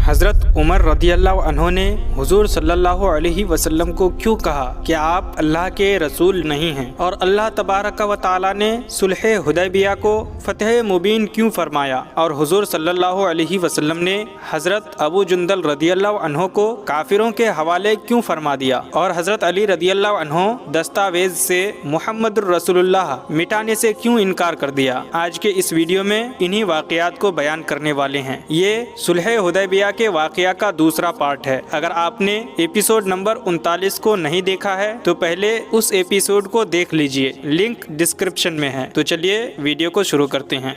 حضرت عمر رضی اللہ عنہ نے حضور صلی اللہ علیہ وسلم کو کیوں کہا کہ آپ اللہ کے رسول نہیں ہیں، اور اللہ تبارک و تعالی نے صلح حدیبیہ کو فتح مبین کیوں فرمایا، اور حضور صلی اللہ علیہ وسلم نے حضرت ابو جندل رضی اللہ عنہ کو کافروں کے حوالے کیوں فرما دیا، اور حضرت علی رضی اللہ عنہ دستاویز سے محمد الرسول اللہ مٹانے سے کیوں انکار کر دیا۔ آج کے اس ویڈیو میں انہی واقعات کو بیان کرنے والے ہیں۔ یہ صلح حدیبیہ کے واقعہ کا دوسرا پارٹ ہے۔ اگر آپ نے ایپیسوڈ نمبر 39 کو نہیں دیکھا ہے تو پہلے اس ایپیسوڈ کو دیکھ لیجئے، لنک ڈسکرپشن میں ہے۔ تو چلیے ویڈیو کو شروع کرتے ہیں۔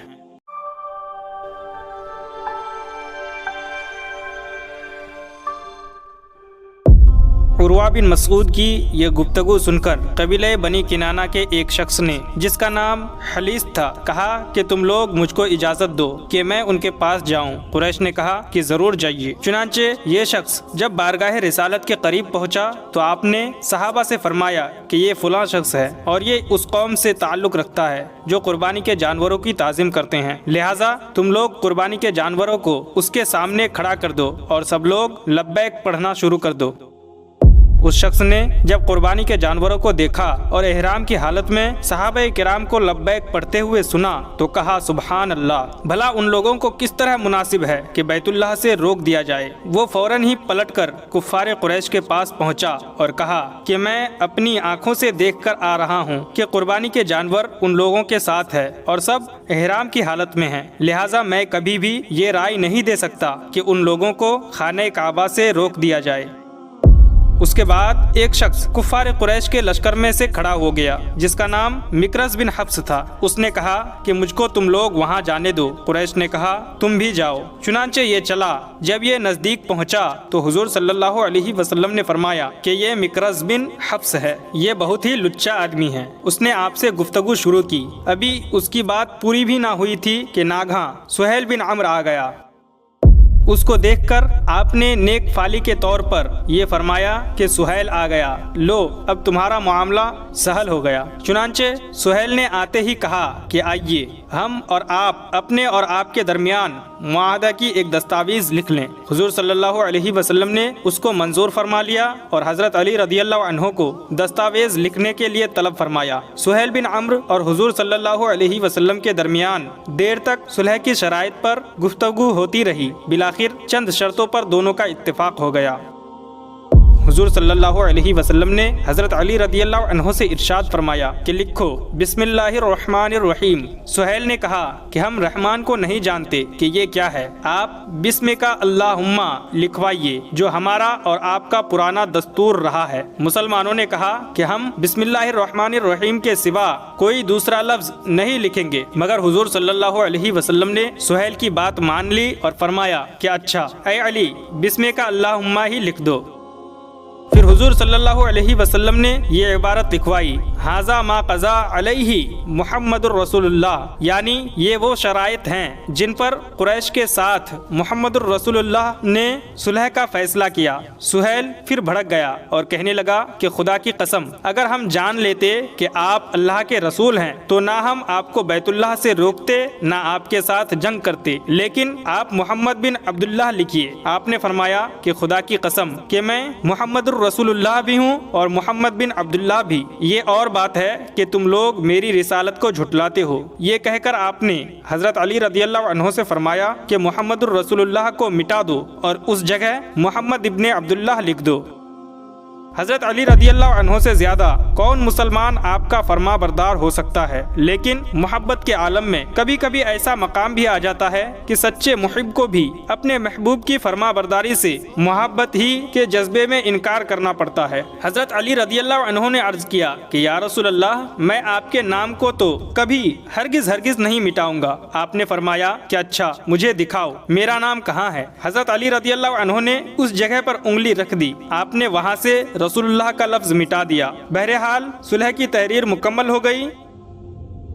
عروہ بن مسعود کی یہ گفتگو سن کر قبیلہ بنی کنانہ کے ایک شخص نے، جس کا نام حلیس تھا، کہا کہ تم لوگ مجھ کو اجازت دو کہ میں ان کے پاس جاؤں۔ قریش نے کہا کہ ضرور جائیے۔ چنانچہ یہ شخص جب بارگاہ رسالت کے قریب پہنچا تو آپ نے صحابہ سے فرمایا کہ یہ فلاں شخص ہے اور یہ اس قوم سے تعلق رکھتا ہے جو قربانی کے جانوروں کی تعظیم کرتے ہیں، لہٰذا تم لوگ قربانی کے جانوروں کو اس کے سامنے کھڑا کر دو اور سب لوگ لبیک پڑھنا شروع کر دو۔ اس شخص نے جب قربانی کے جانوروں کو دیکھا اور احرام کی حالت میں صحابہ کرام کو لبیک پڑھتے ہوئے سنا تو کہا سبحان اللہ، بھلا ان لوگوں کو کس طرح مناسب ہے کہ بیت اللہ سے روک دیا جائے۔ وہ فوراً ہی پلٹ کر کفار قریش کے پاس پہنچا اور کہا کہ میں اپنی آنکھوں سے دیکھ کر آ رہا ہوں کہ قربانی کے جانور ان لوگوں کے ساتھ ہے اور سب احرام کی حالت میں ہیں، لہٰذا میں کبھی بھی یہ رائے نہیں دے سکتا کہ ان لوگوں کو خانہ کعبہ سے روک دیا جائے۔ اس کے بعد ایک شخص کفار قریش کے لشکر میں سے کھڑا ہو گیا جس کا نام مکرز بن حفص تھا۔ اس نے کہا کہ مجھ کو تم لوگ وہاں جانے دو۔ قریش نے کہا تم بھی جاؤ۔ چنانچہ یہ چلا۔ جب یہ نزدیک پہنچا تو حضور صلی اللہ علیہ وسلم نے فرمایا کہ یہ مکرز بن حفص ہے، یہ بہت ہی لچا آدمی ہے، اس نے آپ سے گفتگو شروع کی۔ ابھی اس کی بات پوری بھی نہ ہوئی تھی کہ ناگہاں سہیل بن عمرو آ گیا۔ اس کو دیکھ کر آپ نے نیک فالی کے طور پر یہ فرمایا کہ سہیل آ گیا، لو اب تمہارا معاملہ سہل ہو گیا۔ چنانچہ سہیل نے آتے ہی کہا کہ آئیے ہم اور آپ اپنے اور آپ کے درمیان معاہدہ کی ایک دستاویز لکھ لیں۔ حضور صلی اللہ علیہ وسلم نے اس کو منظور فرما لیا اور حضرت علی رضی اللہ عنہ کو دستاویز لکھنے کے لیے طلب فرمایا۔ سہیل بن عمرو اور حضور صلی اللہ علیہ وسلم کے درمیان دیر تک صلح کی شرائط پر گفتگو ہوتی رہی۔ بالآخر چند شرطوں پر دونوں کا اتفاق ہو گیا۔ حضور صلی اللہ علیہ وسلم نے حضرت علی رضی اللہ عنہ سے ارشاد فرمایا کہ لکھو بسم اللہ الرحمن الرحیم۔ سہیل نے کہا کہ ہم رحمان کو نہیں جانتے کہ یہ کیا ہے، آپ بسم کا اللہم لکھوائیے جو ہمارا اور آپ کا پرانا دستور رہا ہے۔ مسلمانوں نے کہا کہ ہم بسم اللہ الرحمن الرحیم کے سوا کوئی دوسرا لفظ نہیں لکھیں گے، مگر حضور صلی اللہ علیہ وسلم نے سہیل کی بات مان لی اور فرمایا کہ اچھا اے علی بسم کا اللہم ہی لکھ دو۔ پھر حضور صلی اللہ علیہ وسلم نے یہ عبارت لکھوائی، ھذا ما قضا علیہ محمد الرسول اللہ، یعنی یہ وہ شرائط ہیں جن پر قریش کے ساتھ محمد الرسول اللہ نے صلح کا فیصلہ کیا۔ سہیل پھر بھڑک گیا اور کہنے لگا کہ خدا کی قسم اگر ہم جان لیتے کہ آپ اللہ کے رسول ہیں تو نہ ہم آپ کو بیت اللہ سے روکتے نہ آپ کے ساتھ جنگ کرتے، لیکن آپ محمد بن عبداللہ لکھیے۔ آپ نے فرمایا کہ خدا کی قسم کہ میں محمد رسول اللہ بھی ہوں اور محمد بن عبداللہ بھی، یہ اور بات ہے کہ تم لوگ میری رسالت کو جھٹلاتے ہو۔ یہ کہہ کر آپ نے حضرت علی رضی اللہ عنہ سے فرمایا کہ محمد الرسول اللہ کو مٹا دو اور اس جگہ محمد ابن عبداللہ لکھ دو۔ حضرت علی رضی اللہ عنہ سے زیادہ کون مسلمان آپ کا فرما بردار ہو سکتا ہے، لیکن محبت کے عالم میں کبھی کبھی ایسا مقام بھی آ جاتا ہے کہ سچے محب کو بھی اپنے محبوب کی فرما برداری سے محبت ہی کے جذبے میں انکار کرنا پڑتا ہے۔ حضرت علی رضی اللہ عنہ نے عرض کیا کہ یا رسول اللہ میں آپ کے نام کو تو کبھی ہرگز نہیں مٹاؤں گا۔ آپ نے فرمایا کہ اچھا مجھے دکھاؤ میرا نام کہاں ہے۔ حضرت علی رضی اللہ عنہ نے اس جگہ پر انگلی رکھ دی، آپ نے وہاں سے رسول اللہ کا لفظ مٹا دیا۔ بہرحال صلح کی تحریر مکمل ہو گئی۔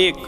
1,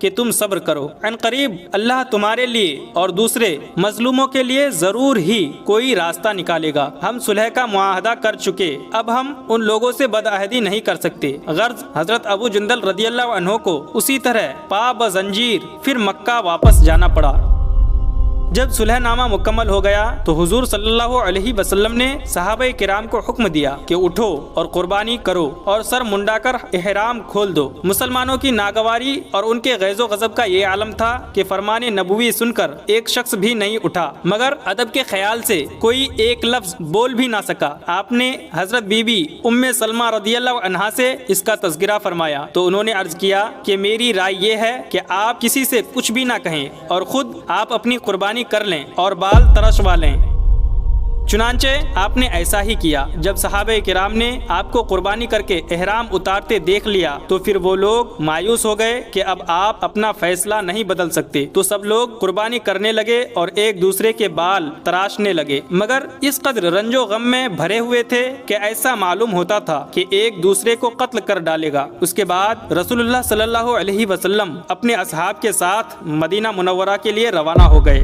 کہ تم صبر کرو، عن قریب اللہ تمہارے لیے اور دوسرے مظلوموں کے لیے ضرور ہی کوئی راستہ نکالے گا۔ ہم صلح کا معاہدہ کر چکے، اب ہم ان لوگوں سے بدعہدی نہیں کر سکتے۔ غرض حضرت ابو جندل رضی اللہ عنہ کو اسی طرح پا بزنجیر پھر مکہ واپس جانا پڑا۔ جب صلح نامہ مکمل ہو گیا تو حضور صلی اللہ علیہ وسلم نے صحابہ کرام کو حکم دیا کہ اٹھو اور قربانی کرو اور سر منڈا کر احرام کھول دو۔ مسلمانوں کی ناگواری اور ان کے غیظ و غضب کا یہ عالم تھا کہ فرمان نبوی سن کر ایک شخص بھی نہیں اٹھا، مگر ادب کے خیال سے کوئی ایک لفظ بول بھی نہ سکا۔ آپ نے حضرت بی بی ام سلمہ رضی اللہ عنہا سے اس کا تذکرہ فرمایا تو انہوں نے عرض کیا کہ میری رائے یہ ہے کہ آپ کسی سے کچھ بھی نہ کہیں اور خود آپ اپنی قربانی کر لیں اور بال ترشوا لیں۔ چنانچہ آپ نے ایسا ہی کیا۔ جب صحابہ کرام نے آپ کو قربانی کر کے احرام اتارتے دیکھ لیا تو پھر وہ لوگ مایوس ہو گئے کہ اب آپ اپنا فیصلہ نہیں بدل سکتے، تو سب لوگ قربانی کرنے لگے اور ایک دوسرے کے بال تراشنے لگے، مگر اس قدر رنج و غم میں بھرے ہوئے تھے کہ ایسا معلوم ہوتا تھا کہ ایک دوسرے کو قتل کر ڈالے گا۔ اس کے بعد رسول اللہ صلی اللہ علیہ وسلم اپنے اصحاب کے ساتھ مدینہ منورہ کے لیے روانہ ہو گئے۔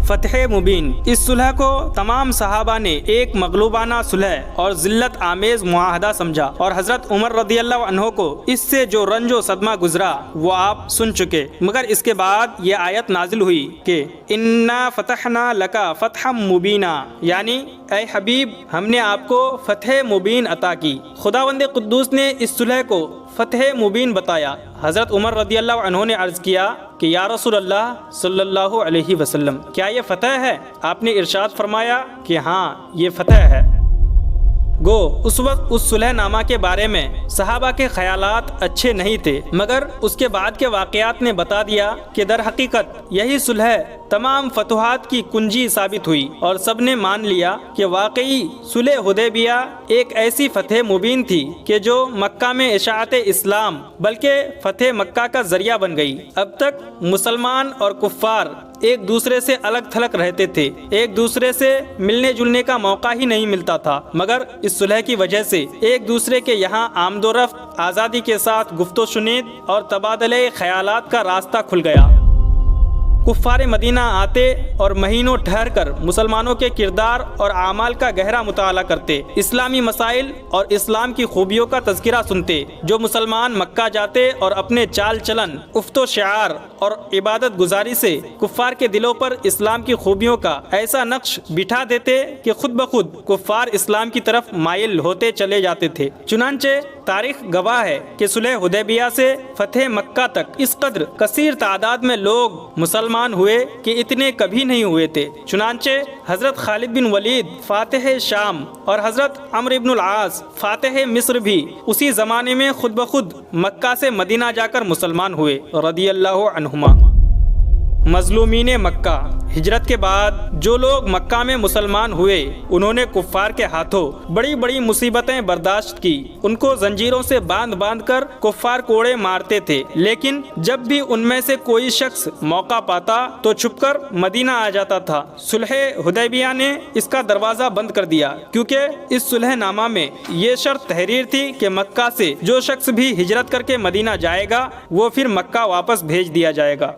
فتح مبین، اس صلح کو تمام صحابہ نے ایک مغلوبانہ صلح اور ذلت آمیز معاہدہ سمجھا، اور حضرت عمر رضی اللہ عنہ کو اس سے جو رنج و صدمہ گزرا وہ آپ سن چکے، مگر اس کے بعد یہ آیت نازل ہوئی کہ انا فتحنا لکا فتحا مبینا، یعنی اے حبیب ہم نے آپ کو فتح مبین عطا کی۔ خداوند قدوس نے اس صلح کو فتح مبین بتایا۔ حضرت عمر رضی اللہ عنہ نے عرض کیا کہ یا رسول اللہ صلی اللہ علیہ وسلم، کیا یہ فتح ہے؟ آپ نے ارشاد فرمایا کہ ہاں یہ فتح ہے۔ گو اس وقت اس صلح نامہ کے بارے میں صحابہ کے خیالات اچھے نہیں تھے، مگر اس کے بعد کے واقعات نے بتا دیا کہ در حقیقت یہی صلح تمام فتوحات کی کنجی ثابت ہوئی، اور سب نے مان لیا کہ واقعی صلح حدیبیہ ایک ایسی فتح مبین تھی کہ جو مکہ میں اشاعت اسلام بلکہ فتح مکہ کا ذریعہ بن گئی۔ اب تک مسلمان اور کفار ایک دوسرے سے الگ تھلگ رہتے تھے، ایک دوسرے سے ملنے جلنے کا موقع ہی نہیں ملتا تھا، مگر اس صلح کی وجہ سے ایک دوسرے کے یہاں آمد و رفت، آزادی کے ساتھ گفت و شنید اور تبادلے خیالات کا راستہ کھل گیا۔ کفار مدینہ آتے اور مہینوں ٹھہر کر مسلمانوں کے کردار اور اعمال کا گہرا مطالعہ کرتے، اسلامی مسائل اور اسلام کی خوبیوں کا تذکرہ سنتے۔ جو مسلمان مکہ جاتے اور اپنے چال چلن، افت و شعار اور عبادت گزاری سے کفار کے دلوں پر اسلام کی خوبیوں کا ایسا نقش بٹھا دیتے کہ خود بخود کفار اسلام کی طرف مائل ہوتے چلے جاتے تھے۔ چنانچہ تاریخ گواہ ہے کہ صلح حدیبیہ سے فتح مکہ تک اس قدر کثیر تعداد میں لوگ مسلمان ہوئے کہ اتنے کبھی نہیں ہوئے تھے۔ چنانچہ حضرت خالد بن ولید فاتح شام اور حضرت عمرو بن العاص فاتح مصر بھی اسی زمانے میں خود بخود مکہ سے مدینہ جا کر مسلمان ہوئے رضی اللہ عنہما۔ مظلومین مکہ، ہجرت کے بعد جو لوگ مکہ میں مسلمان ہوئے انہوں نے کفار کے ہاتھوں بڑی بڑی مصیبتیں برداشت کی، ان کو زنجیروں سے باندھ باندھ کر کفار کوڑے مارتے تھے، لیکن جب بھی ان میں سے کوئی شخص موقع پاتا تو چھپ کر مدینہ آ جاتا تھا۔ صلح حدیبیہ نے اس کا دروازہ بند کر دیا، کیونکہ اس صلح نامہ میں یہ شرط تحریر تھی کہ مکہ سے جو شخص بھی ہجرت کر کے مدینہ جائے گا وہ پھر مکہ واپس بھیج دیا جائے گا۔